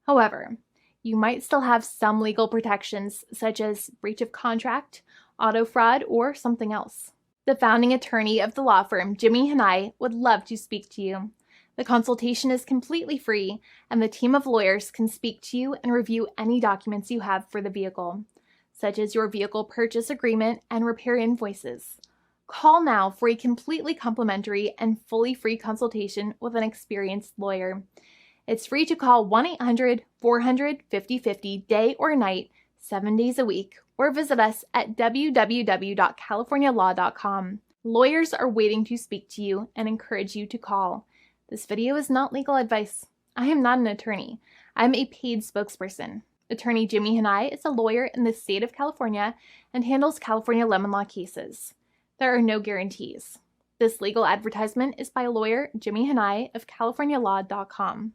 However, you might still have some legal protections such as breach of contract, auto fraud, or something else. The founding attorney of the law firm, Jimmy and I, would love to speak to you. The consultation is completely free, and the team of lawyers can speak to you and review any documents you have for the vehicle, such as your vehicle purchase agreement and repair invoices. Call now for a completely complimentary and fully free consultation with an experienced lawyer. It's free to call 1-800-400-5050 day or night, 7 days a week, or visit us at www.californialaw.com. Lawyers are waiting to speak to you and encourage you to call. This video is not legal advice. I am not an attorney. I'm a paid spokesperson. Attorney Jimmy Hanai is a lawyer in the state of California and handles California lemon law cases. There are no guarantees. This legal advertisement is by lawyer Jimmy Hanai of CaliforniaLaw.com.